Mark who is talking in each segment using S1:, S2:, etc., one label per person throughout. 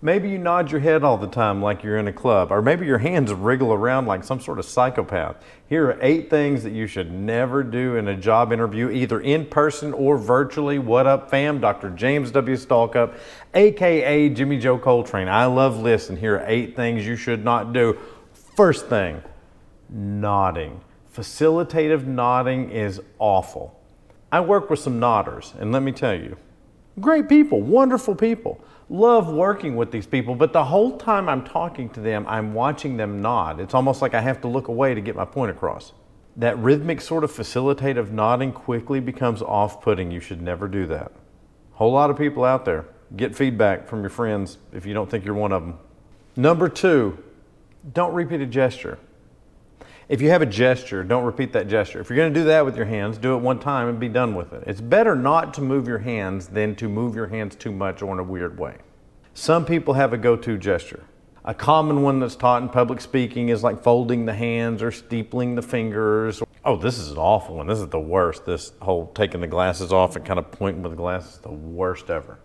S1: Maybe you nod your head all the time like you're in a club, or maybe your hands wriggle around like some sort of psychopath. Here are 8 things that you should never do in a job interview, either in person or virtually. What up, fam? Dr. James W. Stalkup, aka Jimmy Joe Coltrane. I love lists, and here are 8 things you should not do. First thing, nodding. Facilitative nodding is awful. I work with some nodders, and let me tell you, great people, wonderful people. Love working with these people, but the whole time I'm talking to them, I'm watching them nod. It's almost like I have to look away to get my point across. That rhythmic sort of facilitative nodding quickly becomes off-putting. You should never do that. Whole lot of people out there. Get feedback from your friends if you don't think you're one of them. Number 2, don't repeat a gesture. If you have a gesture, don't repeat that gesture. If you're going to do that with your hands, do it one time and be done with it. It's better not to move your hands than to move your hands too much or in a weird way. Some people have a go-to gesture. A common one that's taught in public speaking is like folding the hands or steepling the fingers. Oh, this is an awful one. This is the worst. This whole taking the glasses off and kind of pointing with the glasses is the worst ever.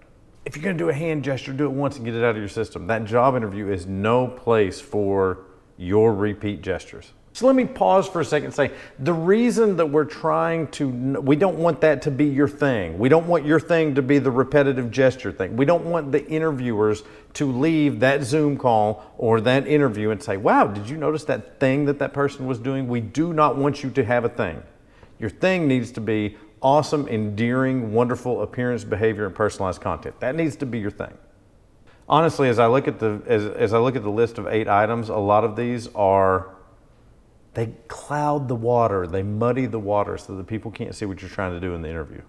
S1: If you're going to do a hand gesture, do it once and get it out of your system. That job interview is no place for your repeat gestures. So let me pause for a second and say, the reason that we don't want that to be your thing. We don't want your thing to be the repetitive gesture thing. We don't want the interviewers to leave that Zoom call or that interview and say, wow, did you notice that thing that person was doing? We do not want you to have a thing. Your thing needs to be awesome, endearing, wonderful appearance, behavior, and personalized content. That needs to be your thing. Honestly, as I look at the list of 8 items, a lot of these they cloud the water, they muddy the water so that people can't see what you're trying to do in the interview.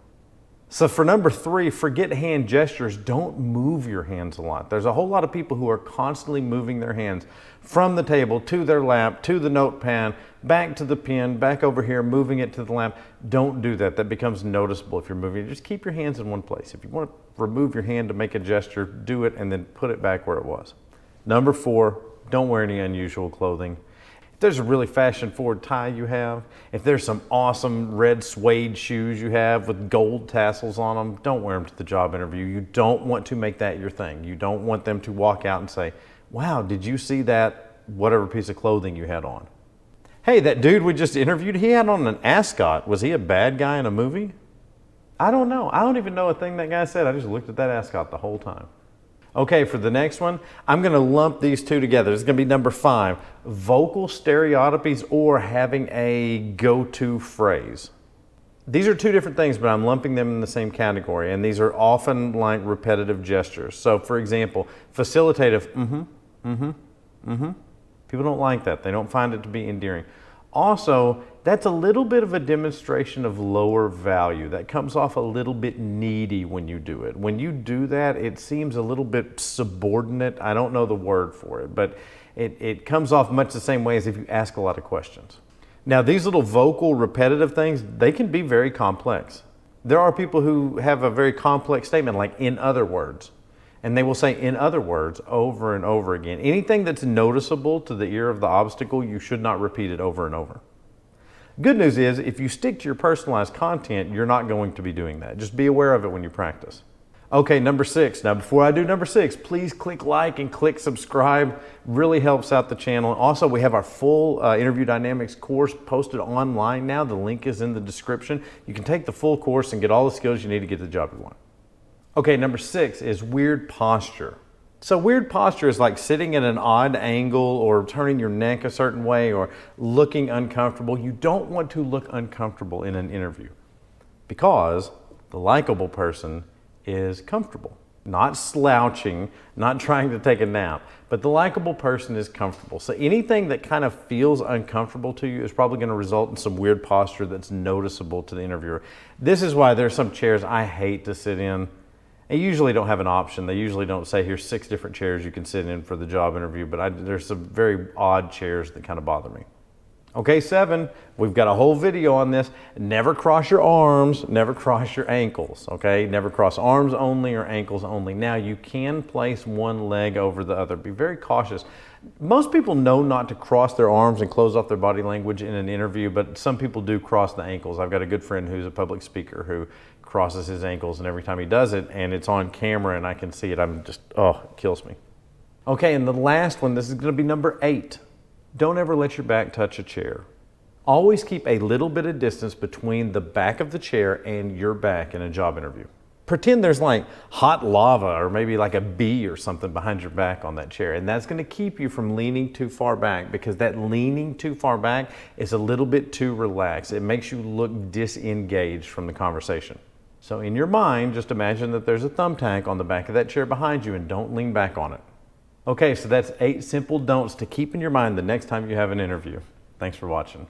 S1: So for number 3, forget hand gestures. Don't move your hands a lot. There's a whole lot of people who are constantly moving their hands from the table to their lap, to the notepad, back to the pen, back over here, moving it to the lap. Don't do that. That becomes noticeable if you're moving. Just keep your hands in one place. If you want to remove your hand to make a gesture, do it and then put it back where it was. Number 4, don't wear any unusual clothing. If there's a really fashion-forward tie you have, if there's some awesome red suede shoes you have with gold tassels on them, don't wear them to the job interview. You don't want to make that your thing. You don't want them to walk out and say, wow, did you see that whatever piece of clothing you had on? Hey, that dude we just interviewed, he had on an ascot. Was he a bad guy in a movie? I don't know. I don't even know a thing that guy said. I just looked at that ascot the whole time. Okay, for the next one, I'm going to lump these 2 together. It's going to be number 5, vocal stereotypies or having a go-to phrase. These are 2 different things, but I'm lumping them in the same category, and these are often like repetitive gestures. So for example, facilitative, People don't like that. They don't find it to be endearing. Also, that's a little bit of a demonstration of lower value. That comes off a little bit needy when you do it. When you do that, it seems a little bit subordinate. I don't know the word for it, but it comes off much the same way as if you ask a lot of questions. Now, these little vocal repetitive things, they can be very complex. There are people who have a very complex statement like "in other words," and they will say "in other words" over and over again. Anything that's noticeable to the ear of the obstacle, you should not repeat it over and over. Good news is, if you stick to your personalized content, you're not going to be doing that. Just be aware of it when you practice. Okay, number 6. Now, before I do number 6, please click like and click subscribe. Really helps out the channel. Also, we have our full Interview Dynamics course posted online now. The link is in the description. You can take the full course and get all the skills you need to get the job you want. Okay, number 6 is weird posture. So weird posture is like sitting at an odd angle or turning your neck a certain way or looking uncomfortable. You don't want to look uncomfortable in an interview because the likable person is comfortable. Not slouching, not trying to take a nap, but the likable person is comfortable. So anything that kind of feels uncomfortable to you is probably going to result in some weird posture that's noticeable to the interviewer. This is why there's some chairs I hate to sit in. They usually don't have an option. They usually don't say, here's 6 different chairs you can sit in for the job interview, but there's some very odd chairs that kind of bother me. Okay, 7, we've got a whole video on this. Never cross your arms, never cross your ankles, okay? Never cross arms only or ankles only. Now, you can place one leg over the other. Be very cautious. Most people know not to cross their arms and close off their body language in an interview, but some people do cross the ankles. I've got a good friend who's a public speaker who crosses his ankles, and every time he does it, and it's on camera and I can see it, I'm just, oh, it kills me. Okay, and the last one, this is going to be number 8. Don't ever let your back touch a chair. Always keep a little bit of distance between the back of the chair and your back in a job interview. Pretend there's like hot lava or maybe like a bee or something behind your back on that chair, and that's going to keep you from leaning too far back, because that leaning too far back is a little bit too relaxed. It makes you look disengaged from the conversation. So in your mind, just imagine that there's a thumbtack on the back of that chair behind you and don't lean back on it. Okay, so that's 8 simple don'ts to keep in your mind the next time you have an interview. Thanks for watching.